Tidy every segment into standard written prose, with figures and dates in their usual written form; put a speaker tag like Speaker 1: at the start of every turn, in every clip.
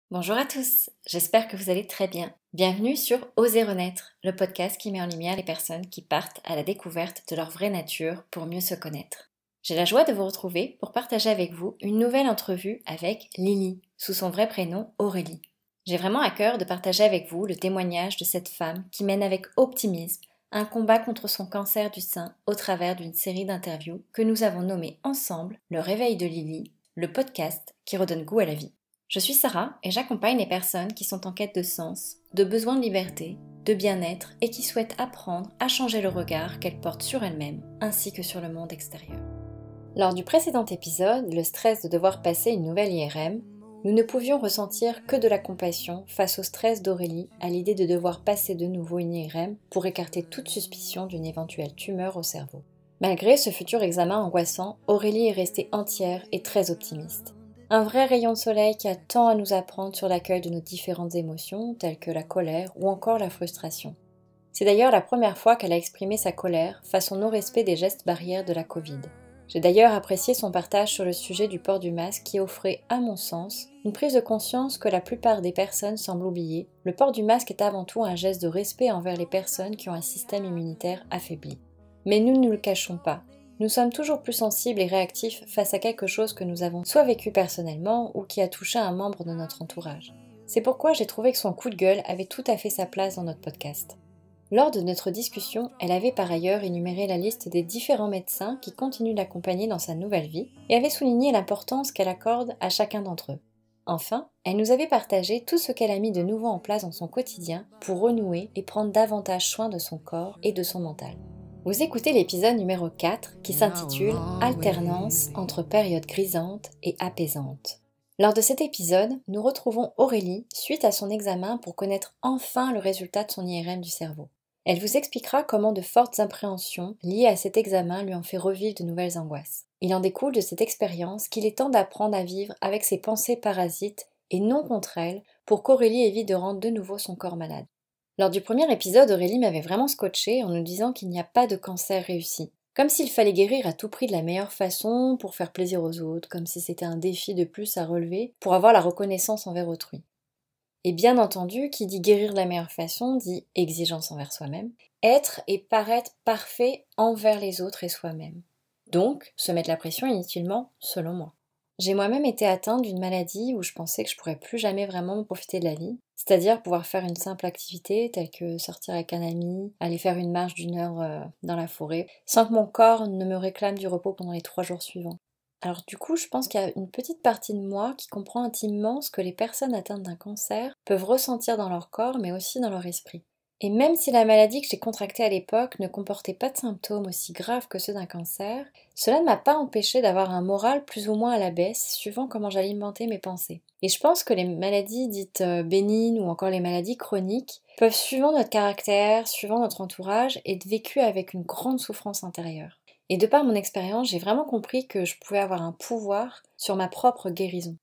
Speaker 1: Bonjour à tous, j'espère que vous allez très bien. Bienvenue sur Oser renaître, le podcast qui met en lumière les personnes qui partent à la découverte de leur vraie nature pour mieux se connaître. J'ai la joie de vous retrouver pour partager avec vous une nouvelle entrevue avec Lily, sous son vrai prénom Aurélie. J'ai vraiment à cœur de partager avec vous le témoignage de cette femme qui mène avec optimisme un combat contre son cancer du sein au travers d'une série d'interviews que nous avons nommée ensemble Le Réveil de Lily, le podcast qui redonne goût à la vie. Je suis Sarah et j'accompagne les personnes qui sont en quête de sens, de besoin de liberté, de bien-être et qui souhaitent apprendre à changer le regard qu'elles portent sur elles-mêmes ainsi que sur le monde extérieur. Lors du précédent épisode, le stress de devoir passer une nouvelle IRM, nous ne pouvions ressentir que de la compassion face au stress d'Aurélie à l'idée de devoir passer de nouveau une IRM pour écarter toute suspicion d'une éventuelle tumeur au cerveau. Malgré ce futur examen angoissant, Aurélie est restée entière et très optimiste. Un vrai rayon de soleil qui a tant à nous apprendre sur l'accueil de nos différentes émotions, telles que la colère ou encore la frustration. C'est d'ailleurs la première fois qu'elle a exprimé sa colère face au non-respect des gestes barrières de la Covid. J'ai d'ailleurs apprécié son partage sur le sujet du port du masque qui offrait, à mon sens, une prise de conscience que la plupart des personnes semblent oublier. Le port du masque est avant tout un geste de respect envers les personnes qui ont un système immunitaire affaibli. Mais nous ne le cachons pas. Nous sommes toujours plus sensibles et réactifs face à quelque chose que nous avons soit vécu personnellement ou qui a touché un membre de notre entourage. C'est pourquoi j'ai trouvé que son coup de gueule avait tout à fait sa place dans notre podcast. Lors de notre discussion, elle avait par ailleurs énuméré la liste des différents médecins qui continuent de l'accompagner dans sa nouvelle vie et avait souligné l'importance qu'elle accorde à chacun d'entre eux. Enfin, elle nous avait partagé tout ce qu'elle a mis de nouveau en place dans son quotidien pour renouer et prendre davantage soin de son corps et de son mental. Vous écoutez l'épisode numéro 4 qui s'intitule « Alternance entre périodes grisantes et apaisantes ». Lors de cet épisode, nous retrouvons Aurélie suite à son examen pour connaître enfin le résultat de son IRM du cerveau. Elle vous expliquera comment de fortes appréhensions liées à cet examen lui ont fait revivre de nouvelles angoisses. Il en découle de cette expérience qu'il est temps d'apprendre à vivre avec ses pensées parasites et non contre elles pour qu'Aurélie évite de rendre de nouveau son corps malade. Lors du premier épisode, Aurélie m'avait vraiment scotché en nous disant qu'il n'y a pas de cancer réussi. Comme s'il fallait guérir à tout prix de la meilleure façon pour faire plaisir aux autres, comme si c'était un défi de plus à relever pour avoir la reconnaissance envers autrui. Et bien entendu, qui dit guérir de la meilleure façon dit exigence envers soi-même, être et paraître parfait envers les autres et soi-même. Donc, se mettre la pression inutilement, selon moi. J'ai moi-même été atteinte d'une maladie où je pensais que je pourrais plus jamais vraiment profiter de la vie, c'est-à-dire pouvoir faire une simple activité telle que sortir avec un ami, aller faire une marche d'1 heure dans la forêt, sans que mon corps ne me réclame du repos pendant les 3 jours suivants. Alors du coup, je pense qu'il y a une petite partie de moi qui comprend intimement ce que les personnes atteintes d'un cancer peuvent ressentir dans leur corps, mais aussi dans leur esprit. Et même si la maladie que j'ai contractée à l'époque ne comportait pas de symptômes aussi graves que ceux d'un cancer, cela ne m'a pas empêché d'avoir un moral plus ou moins à la baisse, suivant comment j'alimentais mes pensées. Et je pense que les maladies dites bénignes ou encore les maladies chroniques peuvent, suivant notre caractère, suivant notre entourage, être vécues avec une grande souffrance intérieure. Et de par mon expérience, j'ai vraiment compris que je pouvais avoir un pouvoir sur ma propre guérison.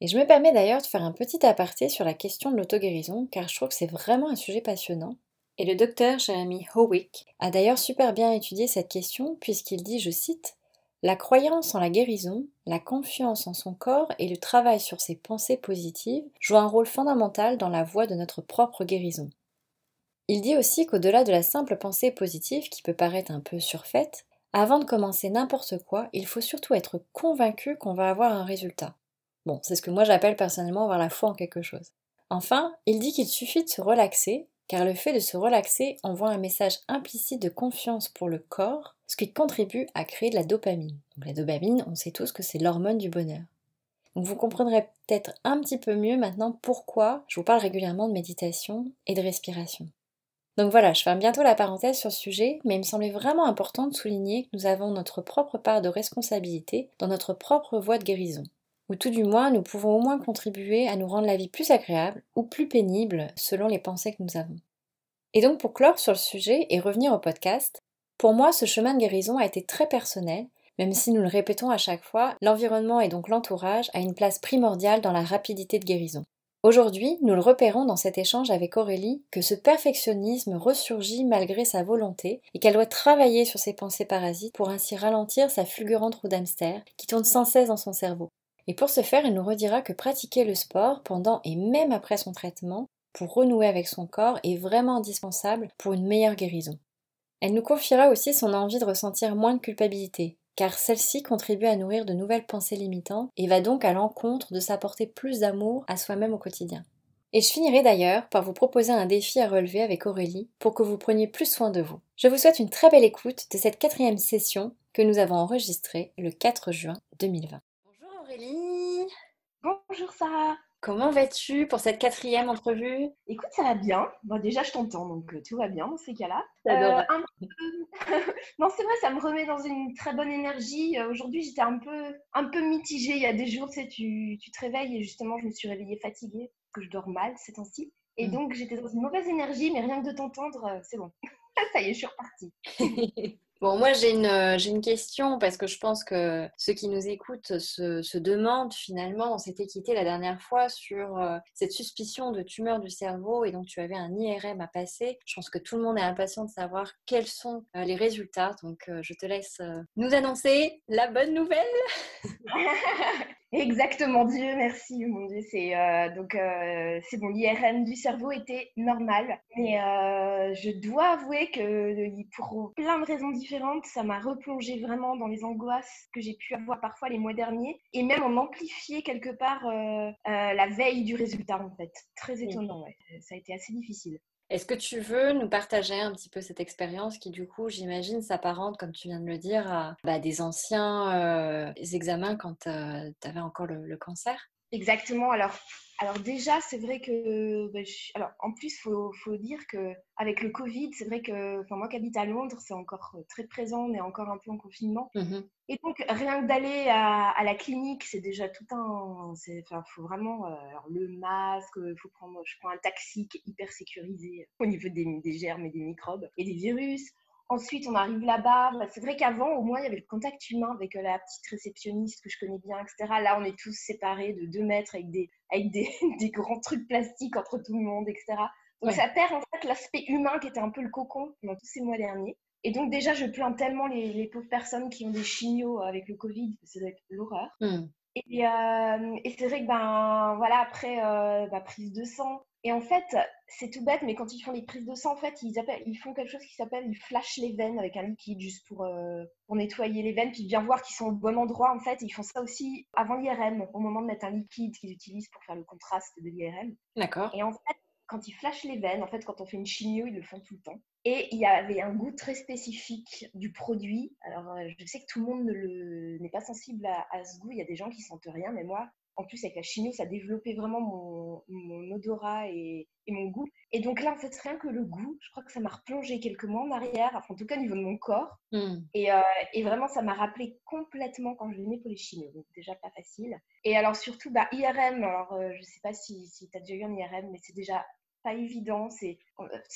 Speaker 1: Et je me permets d'ailleurs de faire un petit aparté sur la question de l'auto-guérison, car je trouve que c'est vraiment un sujet passionnant. Et le docteur Jeremy Howick a d'ailleurs super bien étudié cette question, puisqu'il dit, je cite, « La croyance en la guérison, la confiance en son corps et le travail sur ses pensées positives jouent un rôle fondamental dans la voie de notre propre guérison. » Il dit aussi qu'au-delà de la simple pensée positive qui peut paraître un peu surfaite, avant de commencer n'importe quoi, il faut surtout être convaincu qu'on va avoir un résultat. Bon, c'est ce que moi j'appelle personnellement avoir la foi en quelque chose. Enfin, il dit qu'il suffit de se relaxer, car le fait de se relaxer envoie un message implicite de confiance pour le corps, ce qui contribue à créer de la dopamine. Donc la dopamine, on sait tous que c'est l'hormone du bonheur. Donc vous comprendrez peut-être un petit peu mieux maintenant pourquoi je vous parle régulièrement de méditation et de respiration. Donc voilà, je ferme bientôt la parenthèse sur ce sujet, mais il me semblait vraiment important de souligner que nous avons notre propre part de responsabilité dans notre propre voie de guérison. Ou tout du moins, nous pouvons au moins contribuer à nous rendre la vie plus agréable ou plus pénible selon les pensées que nous avons. Et donc pour clore sur le sujet et revenir au podcast, pour moi ce chemin de guérison a été très personnel, même si nous le répétons à chaque fois, l'environnement et donc l'entourage a une place primordiale dans la rapidité de guérison. Aujourd'hui, nous le repérons dans cet échange avec Aurélie que ce perfectionnisme ressurgit malgré sa volonté et qu'elle doit travailler sur ses pensées parasites pour ainsi ralentir sa fulgurante roue d'hamster qui tourne sans cesse dans son cerveau. Et pour ce faire, elle nous redira que pratiquer le sport pendant et même après son traitement, pour renouer avec son corps, est vraiment indispensable pour une meilleure guérison. Elle nous confiera aussi son envie de ressentir moins de culpabilité, car celle-ci contribue à nourrir de nouvelles pensées limitantes et va donc à l'encontre de s'apporter plus d'amour à soi-même au quotidien. Et je finirai d'ailleurs par vous proposer un défi à relever avec Aurélie pour que vous preniez plus soin de vous. Je vous souhaite une très belle écoute de cette 4e session que nous avons enregistrée le 4 juin 2020. Bonjour Aurélie.
Speaker 2: Bonjour Sarah.
Speaker 1: Comment vas-tu pour cette 4e entrevue?
Speaker 2: Écoute, ça va bien. Bon, déjà, je t'entends, donc tout va bien dans ces cas-là.
Speaker 1: J'adore.
Speaker 2: Non, c'est vrai, ça me remet dans une très bonne énergie. Aujourd'hui, j'étais un peu mitigée. Il y a des jours, tu sais, tu te réveilles et justement, je me suis réveillée fatiguée, parce que je dors mal ces temps-ci. Et donc, j'étais dans une mauvaise énergie, mais rien que de t'entendre, c'est bon. Ça y est, je suis repartie.
Speaker 1: Bon, moi j'ai une question parce que je pense que ceux qui nous écoutent se demandent finalement, on s'était quitté la dernière fois sur cette suspicion de tumeur du cerveau et donc tu avais un IRM à passer. Je pense que tout le monde est impatient de savoir quels sont les résultats. Donc je te laisse nous annoncer la bonne nouvelle.
Speaker 2: Exactement, Dieu merci, mon Dieu. C'est bon, l'IRM du cerveau était normal, mais je dois avouer que pour plein de raisons différentes, ça m'a replongé vraiment dans les angoisses que j'ai pu avoir parfois les mois derniers, et même en amplifié quelque part la veille du résultat en fait. Très étonnant, ouais. Ça a été assez difficile.
Speaker 1: Est-ce que tu veux nous partager un petit peu cette expérience qui, du coup, j'imagine, s'apparente, comme tu viens de le dire, à des anciens examens quand tu avais encore le cancer?
Speaker 2: Exactement. Alors déjà, c'est vrai que, alors en plus, faut dire que avec le Covid, c'est vrai que, enfin moi qui habite à Londres, c'est encore très présent, on est encore un peu en confinement.
Speaker 1: Mhm.
Speaker 2: Et donc rien que d'aller à la clinique, c'est déjà tout enfin, faut vraiment, alors le masque, je prends un taxi qui est hyper sécurisé au niveau des germes et des microbes et des virus. Ensuite, on arrive là-bas. C'est vrai qu'avant, au moins, il y avait le contact humain avec la petite réceptionniste que je connais bien, etc. Là, on est tous séparés de 2 mètres avec des, des grands trucs plastiques entre tout le monde, etc. Donc,
Speaker 1: Ouais.
Speaker 2: ça perd en fait l'aspect humain qui était un peu le cocon pendant tous ces mois derniers. Et donc, déjà, je plains tellement les pauvres personnes qui ont des chimios avec le Covid, ça doit être l'horreur.
Speaker 1: Hmm.
Speaker 2: Et c'est vrai que voilà, après prise de sang. Et en fait, c'est tout bête, mais quand ils font les prises de sang, en fait, ils font quelque chose qui s'appelle, ils flashent les veines avec un liquide juste pour nettoyer les veines, puis bien voir qu'ils sont au bon endroit. En fait, ils font ça aussi avant l'IRM, au moment de mettre un liquide qu'ils utilisent pour faire le contraste de l'IRM.
Speaker 1: D'accord.
Speaker 2: Et en fait, quand ils flashent les veines, en fait, quand on fait une chimio, ils le font tout le temps. Et il y avait un goût très spécifique du produit. Alors, je sais que tout le monde n'est pas sensible à ce goût. Il y a des gens qui sentent rien, mais moi, en plus, avec la chimio, ça développait vraiment mon odorat et mon goût. Et donc là, en fait, rien que le goût, je crois que ça m'a replongé quelques mois en arrière, enfin, en tout cas au niveau de mon corps.
Speaker 1: Hmm.
Speaker 2: Et vraiment, ça m'a rappelé complètement quand je venais pour les chimios. Donc, déjà pas facile. Et alors, surtout, IRM. Alors, je sais pas si tu as déjà eu un IRM, mais c'est déjà pas évident. Si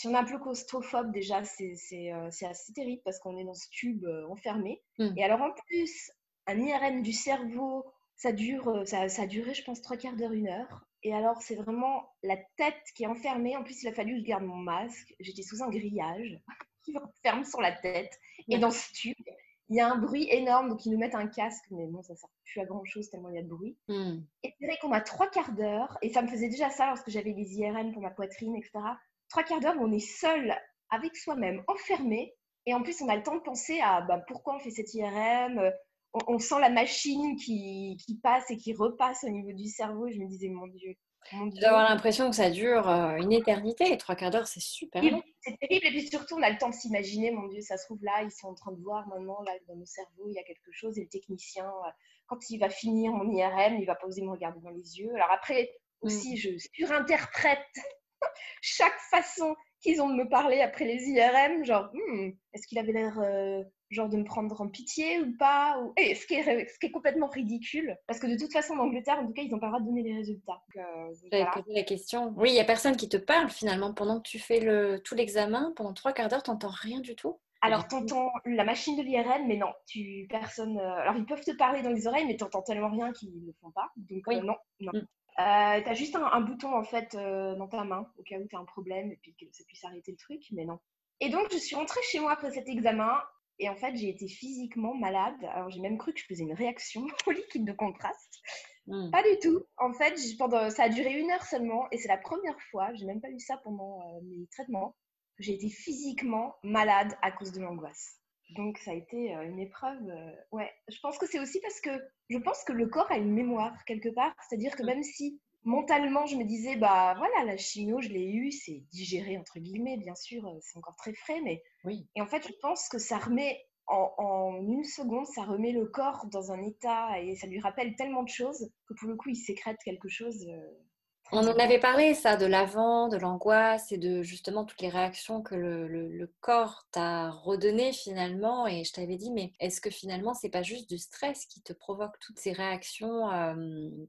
Speaker 2: on est un peu claustrophobe, déjà, c'est assez terrible parce qu'on est dans ce tube enfermé.
Speaker 1: Hmm.
Speaker 2: Et alors, en plus, un IRM du cerveau, ça a duré, je pense, 3/4 d'heure, 1 heure. Et alors, c'est vraiment la tête qui est enfermée. En plus, il a fallu que je garde mon masque. J'étais sous un grillage qui m'enferme sur la tête. Et dans
Speaker 1: D'accord.
Speaker 2: ce tube, il y a un bruit énorme, donc ils nous mettent un casque, mais bon, ça sert plus à grand chose tellement il y a de bruit.
Speaker 1: Hmm.
Speaker 2: Et c'est vrai qu'on a 3/4 d'heure, et ça me faisait déjà ça lorsque j'avais les IRM pour ma poitrine, etc. 3/4 d'heure où on est seul avec soi-même, enfermé, et en plus on a le temps de penser à pourquoi on fait cette IRM. On sent la machine qui passe et qui repasse au niveau du cerveau, et je me disais, mon
Speaker 1: Tu dois
Speaker 2: Dieu.
Speaker 1: avoir l'impression que ça dure une éternité. Et 3/4 d'heure, c'est super long.
Speaker 2: C'est terrible, et puis surtout, on a le temps de s'imaginer, mon Dieu, ça se trouve là, ils sont en train de voir maintenant, là, dans nos cerveaux, il y a quelque chose, et le technicien, quand il va finir mon IRM, il va pas oser me regarder dans les yeux. Alors après,
Speaker 1: Hmm.
Speaker 2: aussi, je surinterprète chaque façon qu'ils ont de me parler après les IRM, genre, est-ce qu'il avait l'air genre de me prendre en pitié ou pas et ce qui est complètement ridicule, parce que de toute façon, en Angleterre, en tout cas, ils n'ont pas le droit de donner les résultats. Donc
Speaker 1: J'avais
Speaker 2: voilà.
Speaker 1: posé la question. Oui, il n'y a personne qui te parle finalement pendant que tu fais tout l'examen. Pendant 3/4 d'heure, tu n'entends rien du tout.
Speaker 2: Alors, t'entends la machine de l'IRM, mais non, personne. Alors, ils peuvent te parler dans les oreilles, mais t'entends tellement rien qu'ils ne le font pas. Donc,
Speaker 1: Oui.
Speaker 2: non, non.
Speaker 1: Hmm.
Speaker 2: T'as juste un bouton, en fait, dans ta main, au cas où t'as un problème, et puis que ça puisse arrêter le truc, mais non. Et donc, je suis rentrée chez moi après cet examen, et en fait, j'ai été physiquement malade. Alors, j'ai même cru que je faisais une réaction au liquide de contraste.
Speaker 1: Mmh.
Speaker 2: Pas du tout. En fait, ça a duré 1 heure seulement et c'est la première fois, j'ai même pas eu ça pendant mes traitements, que j'ai été physiquement malade à cause de l'angoisse. Donc ça a été une épreuve. Ouais, je pense que c'est aussi parce que je pense que le corps a une mémoire quelque part. C'est-à-dire que
Speaker 1: Mmh.
Speaker 2: même si mentalement je me disais, bah voilà, la chimio, je l'ai eu, c'est digéré entre guillemets, bien sûr, c'est encore très frais, mais
Speaker 1: Oui.
Speaker 2: et en fait, je pense que ça remet en 1 seconde, ça remet le corps dans un état et ça lui rappelle tellement de choses que pour le coup, il sécrète quelque chose très
Speaker 1: On en
Speaker 2: différent.
Speaker 1: avait parlé, ça, de l'avant, de l'angoisse et de justement toutes les réactions que le corps t'a redonnées finalement. Et je t'avais dit, mais est-ce que finalement, c'est pas juste du stress qui te provoque toutes ces réactions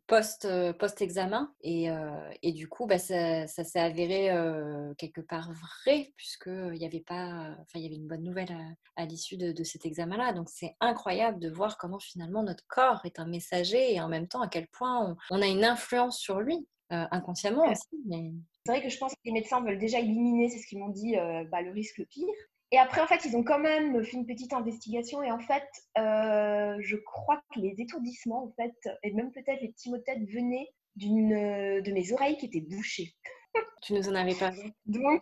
Speaker 1: post-examen et du coup, bah, ça s'est avéré quelque part vrai, puisqu'il y avait pas, enfin, il y avait une bonne nouvelle à l'issue de cet examen-là. Donc, c'est incroyable de voir comment finalement notre corps est un messager et en même temps à quel point on a une influence sur lui. Inconsciemment
Speaker 2: Euh,
Speaker 1: aussi, mais
Speaker 2: C'est vrai que je pense que les médecins veulent déjà éliminer, c'est ce qu'ils m'ont dit, bah, le risque le pire. Et après, en fait, ils ont quand même fait une petite investigation et en fait, je crois que les étourdissements, en fait, et même peut-être les petits maux de tête venaient de mes oreilles qui étaient bouchées.
Speaker 1: tu nous en avais parlé.
Speaker 2: Donc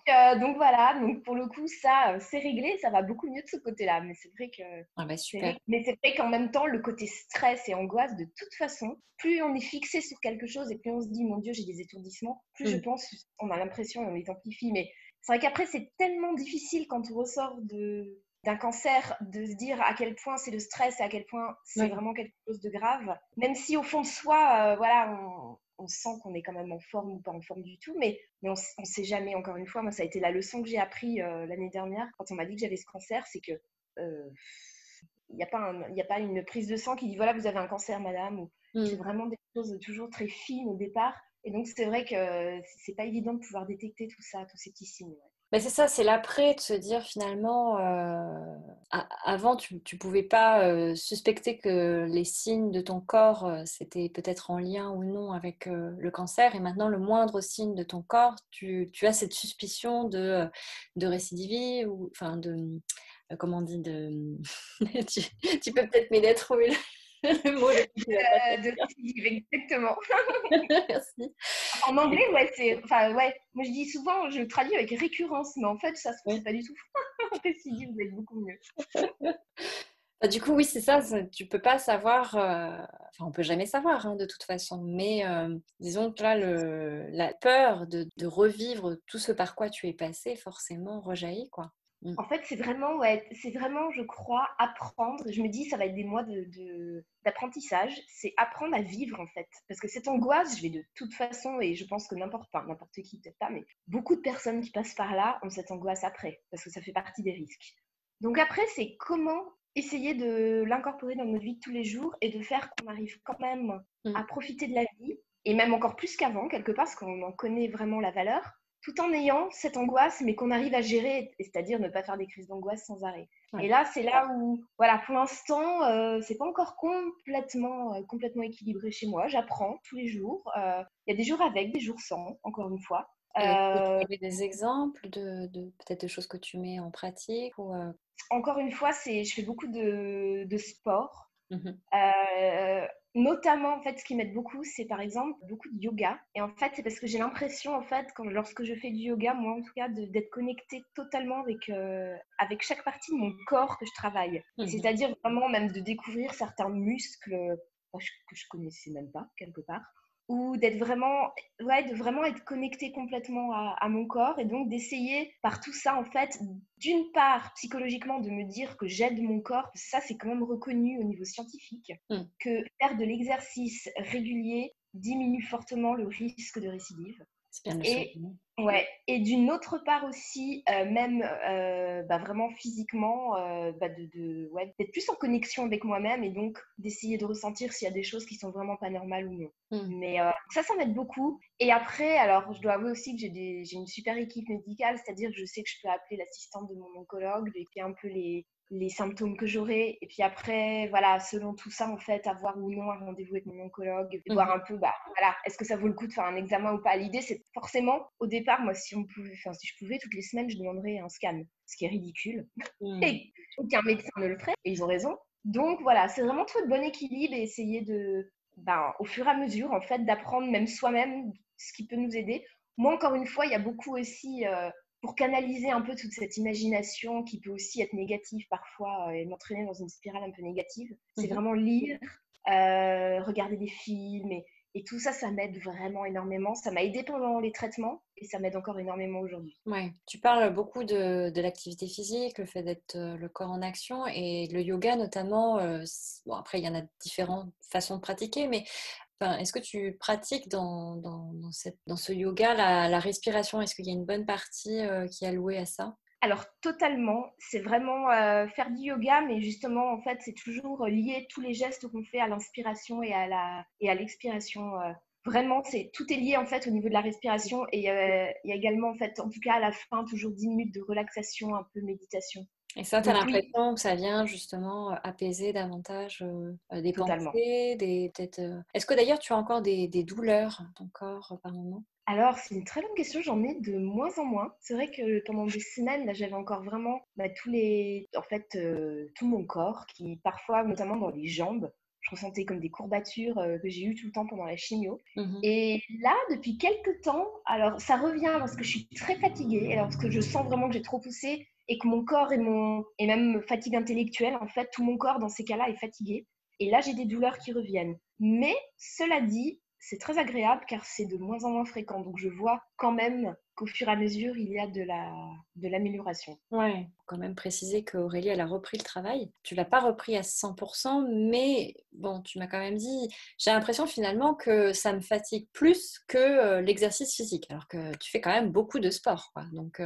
Speaker 2: voilà, donc pour le coup, ça, c'est réglé, ça va beaucoup mieux de ce côté-là. Mais c'est vrai que
Speaker 1: Ah bah super.
Speaker 2: mais c'est vrai qu'en même temps, le côté stress et angoisse, de toute façon, plus on est fixé sur quelque chose et plus on se dit, mon Dieu, j'ai des étourdissements, plus je
Speaker 1: Mm.
Speaker 2: pense, on a l'impression et on les amplifie. Mais c'est vrai qu'après, c'est tellement difficile quand on ressort d'un cancer de se dire à quel point c'est le stress et à quel point c'est
Speaker 1: Oui.
Speaker 2: vraiment quelque chose de grave. Même si au fond de soi, voilà, on sent qu'on est quand même en forme ou pas en forme du tout, mais on ne sait jamais, encore une fois. Moi, ça a été la leçon que j'ai appris l'année dernière quand on m'a dit que j'avais ce cancer, c'est que euh, il y a pas une prise de sang qui dit voilà, vous avez un cancer, madame. C'est
Speaker 1: Mm.
Speaker 2: vraiment des choses toujours très fines au départ. Et donc, c'est vrai que c'est pas évident de pouvoir détecter tout ça, tous ces petits signes. Ouais.
Speaker 1: Mais c'est ça, c'est l'après de se dire finalement, avant tu pouvais pas suspecter que les signes de ton corps c'était peut-être en lien ou non avec le cancer et maintenant le moindre signe de ton corps, tu as cette suspicion de récidive ou enfin de comment on dit de tu peux peut-être m'aider à trouver le mot le plus qui va pas
Speaker 2: De récidive, exactement.
Speaker 1: Merci.
Speaker 2: En anglais, ouais, enfin, ouais, moi je dis souvent, je traduis avec récurrence, mais en fait, ça se trouve, c'est
Speaker 1: Oui.
Speaker 2: pas du tout récidive, vous êtes beaucoup mieux.
Speaker 1: Bah, du coup, oui, c'est ça, tu peux pas savoir, enfin, on peut jamais savoir hein, de toute façon, mais disons que là, la peur de revivre tout ce par quoi tu es passé, forcément, rejaillit, quoi. Mm.
Speaker 2: En fait, ouais, c'est vraiment, je crois, apprendre. Je me dis, ça va être des mois d'apprentissage. C'est apprendre à vivre, en fait. Parce que cette angoisse, je vais de toute façon, et je pense que n'importe qui, peut-être pas, mais beaucoup de personnes qui passent par là ont cette angoisse après, parce que ça fait partie des risques. Donc après, c'est comment essayer de l'incorporer dans notre vie de tous les jours et de faire qu'on arrive quand même à
Speaker 1: Mm.
Speaker 2: profiter de la vie, et même encore plus qu'avant, quelque part, parce qu'on en connaît vraiment la valeur tout en ayant cette angoisse, mais qu'on arrive à gérer, c'est-à-dire ne pas faire des crises d'angoisse sans arrêt. Et
Speaker 1: Ouais.
Speaker 2: là, c'est là où, voilà, pour l'instant, c'est pas encore complètement équilibré chez moi. J'apprends tous les jours. Il y a des jours avec, des jours sans, encore une fois.
Speaker 1: Et est-ce que tu
Speaker 2: Euh,
Speaker 1: avais des exemples peut-être de choses que tu mets en pratique ou
Speaker 2: Encore une fois, je fais beaucoup de sport.
Speaker 1: Mhm.
Speaker 2: Euh, Notamment, en fait, ce qui m'aide beaucoup, c'est par exemple beaucoup de yoga. Et en fait, c'est parce que j'ai l'impression, en fait, lorsque je fais du yoga, moi en tout cas, d'être connectée totalement avec chaque partie de mon corps que je travaille.
Speaker 1: Mhm.
Speaker 2: C'est-à-dire vraiment même de découvrir certains muscles que je connaissais même pas, quelque part. Ou d'être vraiment, ouais, de vraiment être connectée complètement à mon corps et donc d'essayer par tout ça, en fait, d'une part, psychologiquement, de me dire que j'aide mon corps, parce que ça, c'est quand même reconnu au niveau scientifique,
Speaker 1: Mm.
Speaker 2: que faire de l'exercice régulier diminue fortement le risque de récidive.
Speaker 1: C'est bien de le
Speaker 2: Et,
Speaker 1: souligner.
Speaker 2: ouais, et d'une autre part aussi, même bah, vraiment physiquement, bah ouais, d'être plus en connexion avec moi-même et donc d'essayer de ressentir s'il y a des choses qui sont vraiment pas normales ou non.
Speaker 1: Mm.
Speaker 2: Mais ça m'aide beaucoup. Et après, alors, je dois avouer aussi que j'ai une super équipe médicale, c'est-à-dire que je sais que je peux appeler l'assistante de mon oncologue, lui écrire un peu les symptômes que j'aurai. Et puis après, voilà, selon tout ça, en fait, avoir ou non un rendez-vous avec mon oncologue, et voir
Speaker 1: Mhm.
Speaker 2: un peu, bah, voilà, est-ce que ça vaut le coup de faire un examen ou pas. L'idée, c'est forcément, au départ, moi, si je pouvais, toutes les semaines, je demanderais un scan, ce qui est ridicule.
Speaker 1: Mm.
Speaker 2: Et aucun médecin ne le ferait, et ils ont raison. Donc voilà, c'est vraiment trouver le bon équilibre et essayer au fur et à mesure, en fait, d'apprendre même soi-même ce qui peut nous aider. Moi, encore une fois, il y a beaucoup aussi, pour canaliser un peu toute cette imagination qui peut aussi être négative parfois et m'entraîner dans une spirale un peu négative, c'est
Speaker 1: Mhm.
Speaker 2: vraiment lire, regarder des films et tout ça, ça m'aide vraiment énormément. Ça m'a aidé pendant les traitements et ça m'aide encore énormément aujourd'hui.
Speaker 1: Ouais. Tu parles beaucoup de l'activité physique, le fait d'être le corps en action et le yoga notamment. Bon, après, il y en a différentes façons de pratiquer, mais enfin, est-ce que tu pratiques dans ce yoga la respiration? Est-ce qu'il y a une bonne partie qui est allouée à ça?
Speaker 2: Alors totalement, c'est vraiment faire du yoga, mais justement, en fait, c'est toujours lié tous les gestes qu'on fait à l'inspiration et à l'expiration. Vraiment, tout est lié en fait au niveau de la respiration et il y a également en fait, en tout cas à la fin, toujours 10 minutes de relaxation, un peu méditation.
Speaker 1: Et ça, tu as
Speaker 2: Donc oui,
Speaker 1: l'impression que ça vient justement apaiser davantage des
Speaker 2: totalement.
Speaker 1: pensées, peut-être. Est-ce que d'ailleurs tu as encore des douleurs dans ton corps par moment?
Speaker 2: Alors, c'est une très bonne question, j'en ai de moins en moins. C'est vrai que pendant des semaines, là, j'avais encore vraiment tout mon corps qui, parfois, notamment dans les jambes, je ressentais comme des courbatures que j'ai eues tout le temps pendant la chimio.
Speaker 1: Mhm.
Speaker 2: Et là, depuis quelques temps, alors ça revient parce que je suis très fatiguée, et lorsque je sens vraiment que j'ai trop poussé et que mon corps et même fatigue intellectuelle, en fait, tout mon corps dans ces cas-là est fatigué. Et là, j'ai des douleurs qui reviennent. Mais cela dit, c'est très agréable car c'est de moins en moins fréquent. Donc je vois quand même qu'au fur et à mesure, il y a de l'amélioration.
Speaker 1: Ouais, faut quand même préciser qu'Aurélie, elle a repris le travail. Tu l'as pas repris à 100%, mais bon, tu m'as quand même dit, j'ai l'impression finalement que ça me fatigue plus que l'exercice physique, alors que tu fais quand même beaucoup de sport, quoi. Donc,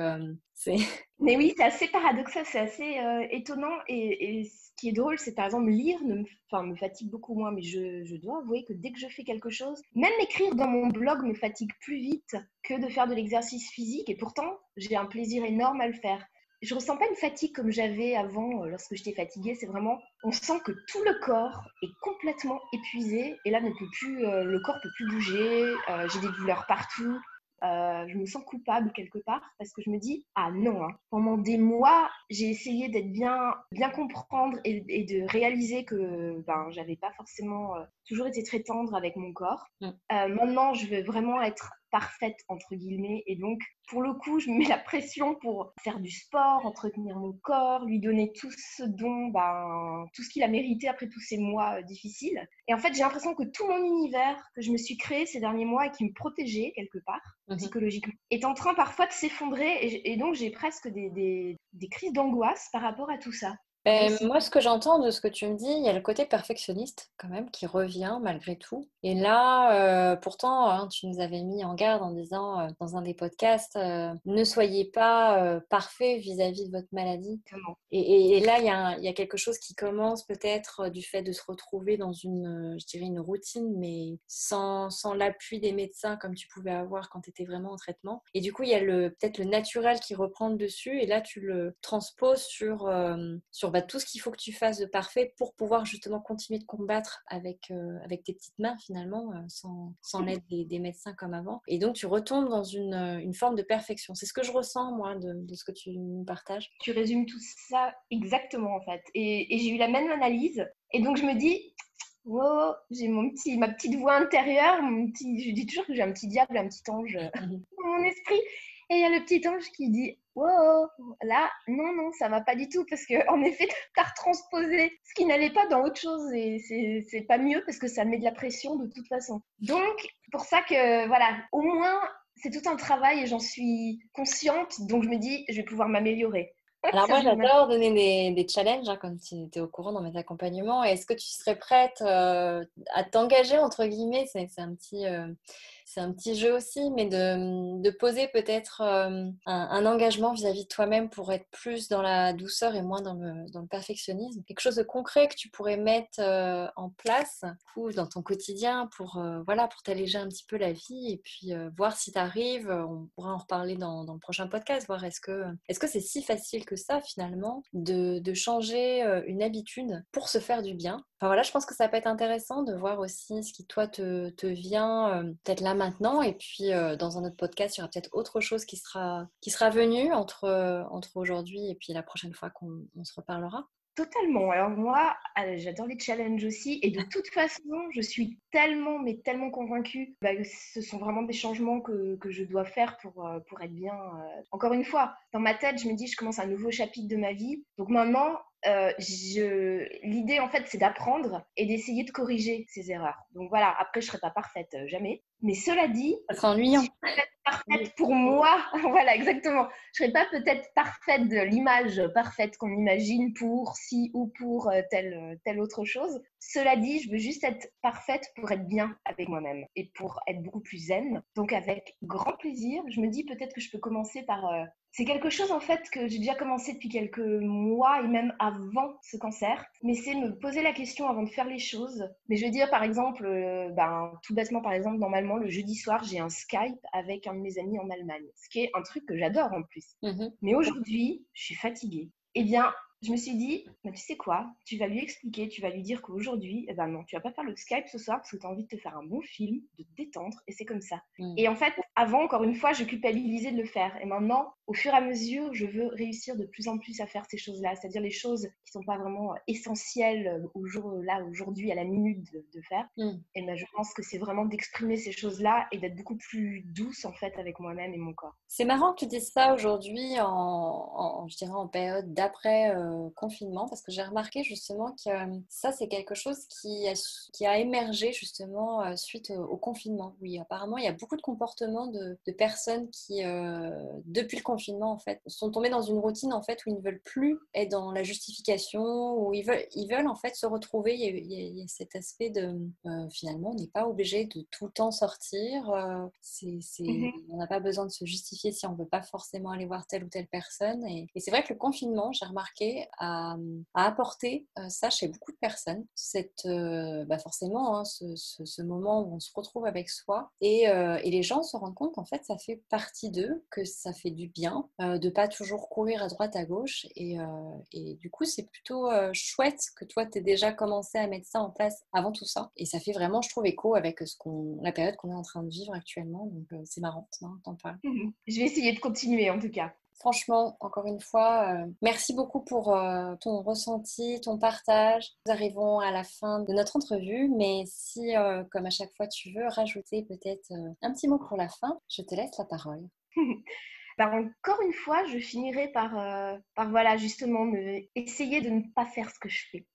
Speaker 1: c'est...
Speaker 2: Mais oui, c'est assez paradoxal, c'est assez étonnant. Et ce qui est drôle, c'est par exemple lire me fatigue beaucoup moins. Mais je dois avouer que dès que je fais quelque chose, même écrire dans mon blog me fatigue plus vite que de faire de l'exercice physique. Et pourtant, j'ai un plaisir énorme à le faire. Je ressens pas une fatigue comme j'avais avant lorsque j'étais fatiguée. C'est vraiment, on sent que tout le corps est complètement épuisé et là ne peut plus, le corps peut plus bouger. J'ai des douleurs partout. Je me sens coupable quelque part parce que je me dis ah non, hein. Pendant des mois j'ai essayé d'être bien comprendre et de réaliser que j'avais pas forcément toujours été très tendre avec mon corps.
Speaker 1: Mm.
Speaker 2: Maintenant je veux vraiment être parfaite entre guillemets et donc pour le coup je me mets la pression pour faire du sport, entretenir mon corps, lui donner tout ce dont tout ce qu'il a mérité après tous ces mois difficiles. Et en fait j'ai l'impression que tout mon univers que je me suis créé ces derniers mois et qui me protégeait quelque part
Speaker 1: Mhm.
Speaker 2: psychologiquement, est en train parfois de s'effondrer et donc j'ai presque des crises d'angoisse par rapport à tout ça. Toi
Speaker 1: Ben,
Speaker 2: aussi.
Speaker 1: moi, ce que j'entends de ce que tu me dis, il y a le côté perfectionniste quand même qui revient malgré tout. Et là, pourtant, hein, tu nous avais mis en garde en disant dans un des podcasts, ne soyez pas parfait vis-à-vis de votre maladie.
Speaker 2: Exactement.
Speaker 1: Et là, il y a quelque chose qui commence peut-être du fait de se retrouver dans je dirais une routine, mais sans l'appui des médecins comme tu pouvais avoir quand tu étais vraiment en traitement. Et du coup, il y a peut-être le naturel qui reprend le dessus, et là, tu le transposes sur tout ce qu'il faut que tu fasses de parfait pour pouvoir justement continuer de combattre avec tes petites mains finalement, sans l'aide des médecins comme avant. Et donc, tu retombes dans une forme de perfection. C'est ce que je ressens, moi, de ce que tu nous partages.
Speaker 2: Tu résumes tout ça exactement en fait. Et j'ai eu la même analyse. Et donc je me dis, oh, j'ai ma petite voix intérieure, je dis toujours que j'ai un petit diable, un petit ange dans mon esprit. Et il y a le petit ange qui dit, wow, là, non, non, ça va pas du tout, parce que en effet, t'as retransposé ce qui n'allait pas dans autre chose, et c'est pas mieux, parce que ça met de la pression de toute façon. Donc, pour ça que, voilà, au moins, c'est tout un travail, et j'en suis consciente, donc je me dis, je vais pouvoir m'améliorer.
Speaker 1: Alors
Speaker 2: Ça,
Speaker 1: moi,
Speaker 2: je me
Speaker 1: j'adore donner des challenges, hein, comme tu étais au courant dans mes accompagnements. Est-ce que tu serais prête à t'engager, entre guillemets, c'est un petit jeu aussi, mais de poser peut-être un engagement vis-à-vis de toi-même pour être plus dans la douceur et moins dans le perfectionnisme. Quelque chose de concret que tu pourrais mettre en place ou dans ton quotidien voilà, pour t'alléger un petit peu la vie et puis voir si tu arrives. On pourra en reparler dans le prochain podcast, voir est-ce que c'est si facile que ça finalement de changer une habitude pour se faire du bien. Enfin voilà, je pense que ça peut être intéressant de voir aussi ce qui toi te vient peut-être là maintenant et puis dans un autre podcast, il y aura peut-être autre chose qui sera venu entre aujourd'hui et puis la prochaine fois qu'on se reparlera.
Speaker 2: Totalement. Alors moi, j'adore les challenges aussi. Et de toute façon, je suis tellement, mais tellement convaincue que ce sont vraiment des changements que je dois faire pour être bien. Encore une fois, dans ma tête, je me dis, je commence un nouveau chapitre de ma vie. Donc maintenant, l'idée, en fait, c'est d'apprendre et d'essayer de corriger ces erreurs. Donc voilà, après, je ne serai pas parfaite, jamais. Mais cela dit,
Speaker 1: Ça serait
Speaker 2: si
Speaker 1: ennuyant.
Speaker 2: je suis peut-être parfaite pour moi, voilà, exactement. Je ne serais pas peut-être parfaite de l'image parfaite qu'on imagine pour si ou pour telle autre chose. Cela dit, je veux juste être parfaite pour être bien avec moi-même et pour être beaucoup plus zen. Donc avec grand plaisir, je me dis peut-être que je peux commencer par c'est quelque chose en fait que j'ai déjà commencé depuis quelques mois et même avant ce cancer, mais c'est me poser la question avant de faire les choses. Mais je veux dire par exemple, tout bêtement par exemple, normalement le jeudi soir j'ai un Skype avec un de mes amis en Allemagne, ce qui est un truc que j'adore en plus. Mais aujourd'hui, je suis fatiguée. Eh bien, je me suis dit, tu sais quoi, tu vas lui expliquer, tu vas lui dire qu'aujourd'hui, eh ben non, tu vas pas faire le Skype ce soir parce que tu as envie de te faire un bon film, de te détendre, et c'est comme ça. Et en fait, avant, encore une fois, je culpabilisais de le faire. Et maintenant, au fur et à mesure, je veux réussir de plus en plus à faire ces choses-là, c'est-à-dire les choses qui sont pas vraiment essentielles aujourd'hui, à la minute de faire. Et ben, je pense que c'est vraiment d'exprimer ces choses-là et d'être beaucoup plus douce en fait avec moi-même et mon corps.
Speaker 1: C'est marrant que tu dises ça aujourd'hui, je dirais en période d'après confinement, parce que j'ai remarqué justement que ça, c'est quelque chose qui a émergé justement suite au confinement. Oui, apparemment, il y a beaucoup de comportements de personnes qui, depuis le confinement, en fait, sont tombées dans une routine en fait où ils ne veulent plus être dans la justification, où ils veulent en fait se retrouver. Il y a cet aspect de finalement, on n'est pas obligé de tout le temps sortir. On n'a pas besoin de se justifier si on ne veut pas forcément aller voir telle ou telle personne. Et c'est vrai que le confinement, j'ai remarqué, a apporté ça chez beaucoup de personnes. Forcément, hein, ce moment où on se retrouve avec soi. Et les gens se rendent compte qu'en fait, ça fait partie d'eux, que ça fait du bien de ne pas toujours courir à droite, à gauche. Et du coup, c'est plutôt chouette que toi, tu aies déjà commencé à mettre ça en place avant tout ça. Et ça fait vraiment, je trouve, écho avec la période qu'on est en train de vivre actuellement. Donc, c'est marrant, t'en parles.
Speaker 2: Je vais essayer de continuer en tout cas.
Speaker 1: Franchement, encore une fois, merci beaucoup pour ton ressenti, ton partage. Nous arrivons à la fin de notre entrevue, mais si, comme à chaque fois, tu veux rajouter peut-être un petit mot pour la fin, je te laisse la parole.
Speaker 2: Encore une fois, je finirai par voilà, justement, essayer de ne pas faire ce que je fais.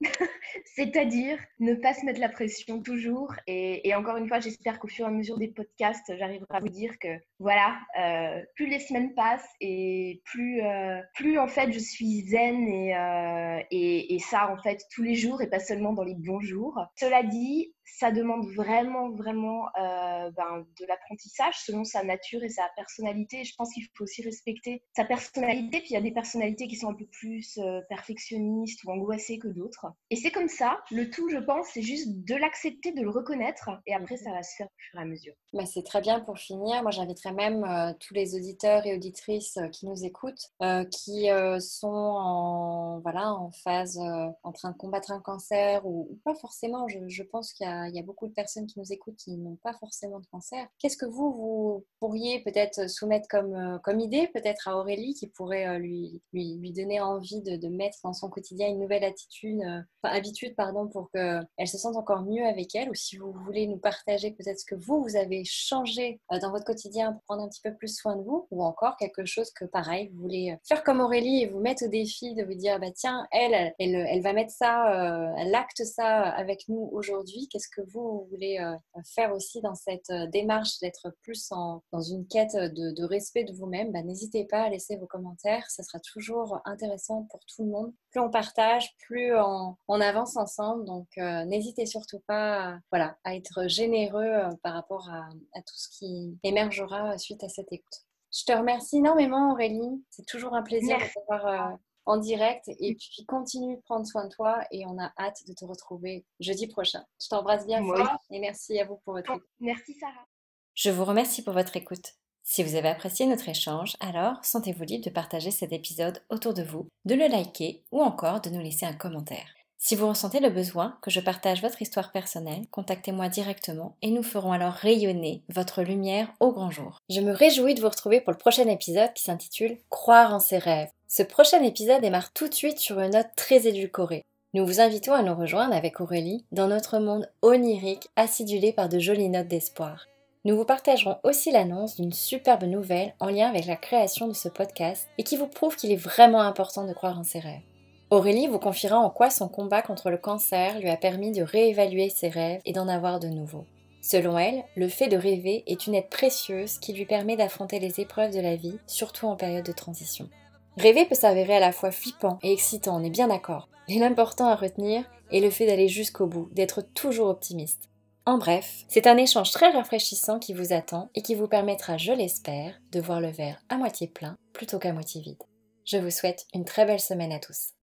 Speaker 2: C'est-à-dire ne pas se mettre la pression toujours. Et encore une fois, j'espère qu'au fur et à mesure des podcasts, j'arriverai à vous dire que voilà, plus les semaines passent et plus en fait je suis zen et ça en fait tous les jours et pas seulement dans les bons jours. Cela dit, ça demande vraiment, vraiment de l'apprentissage selon sa nature et sa personnalité. Je pense qu'il faut aussi respecter sa personnalité. Puis il y a des personnalités qui sont un peu plus perfectionnistes ou angoissées que d'autres. Et c'est comme ça. Le tout, je pense, c'est juste de l'accepter, de le reconnaître. Et après, ça va se faire au fur et à mesure.
Speaker 1: Bah, c'est très bien pour finir. Moi, j'inviterais même tous les auditeurs et auditrices qui nous écoutent, qui sont en phase, en train de combattre un cancer ou pas forcément. Je pense qu'il y a beaucoup de personnes qui nous écoutent qui n'ont pas forcément de cancer. Qu'est-ce que vous pourriez peut-être soumettre comme idée, peut-être à Aurélie, qui pourrait lui donner envie de mettre dans son quotidien une nouvelle habitude, pour qu'elle se sente encore mieux avec elle, ou si vous voulez nous partager peut-être ce que vous avez changé dans votre quotidien pour prendre un petit peu plus soin de vous, ou encore quelque chose que pareil, vous voulez faire comme Aurélie et vous mettre au défi de vous dire tiens, elle va mettre ça, elle acte ça avec nous aujourd'hui. Qu'est-ce que vous voulez faire aussi dans cette démarche d'être plus dans une quête de respect de vous-même? N'hésitez pas à laisser vos commentaires, ça sera toujours intéressant pour tout le monde. Plus on partage, plus on avance ensemble. Donc, n'hésitez surtout pas à être généreux par rapport à tout ce qui émergera suite à cette écoute. Je te remercie énormément, Aurélie. C'est toujours un plaisir de te voir en direct. Et puis, continue de prendre soin de toi et on a hâte de te retrouver jeudi prochain. Je t'embrasse bien fort et merci à vous pour votre écoute.
Speaker 2: Merci, Sarah.
Speaker 1: Je vous remercie pour votre écoute. Si vous avez apprécié notre échange, alors sentez-vous libre de partager cet épisode autour de vous, de le liker ou encore de nous laisser un commentaire. Si vous ressentez le besoin que je partage votre histoire personnelle, contactez-moi directement et nous ferons alors rayonner votre lumière au grand jour. Je me réjouis de vous retrouver pour le prochain épisode qui s'intitule « Croire en ses rêves ». Ce prochain épisode démarre tout de suite sur une note très édulcorée. Nous vous invitons à nous rejoindre avec Aurélie dans notre monde onirique acidulé par de jolies notes d'espoir. Nous vous partagerons aussi l'annonce d'une superbe nouvelle en lien avec la création de ce podcast et qui vous prouve qu'il est vraiment important de croire en ses rêves. Aurélie vous confiera en quoi son combat contre le cancer lui a permis de réévaluer ses rêves et d'en avoir de nouveaux. Selon elle, le fait de rêver est une aide précieuse qui lui permet d'affronter les épreuves de la vie, surtout en période de transition. Rêver peut s'avérer à la fois flippant et excitant, on est bien d'accord. Mais l'important à retenir est le fait d'aller jusqu'au bout, d'être toujours optimiste. En bref, c'est un échange très rafraîchissant qui vous attend et qui vous permettra, je l'espère, de voir le verre à moitié plein plutôt qu'à moitié vide. Je vous souhaite une très belle semaine à tous.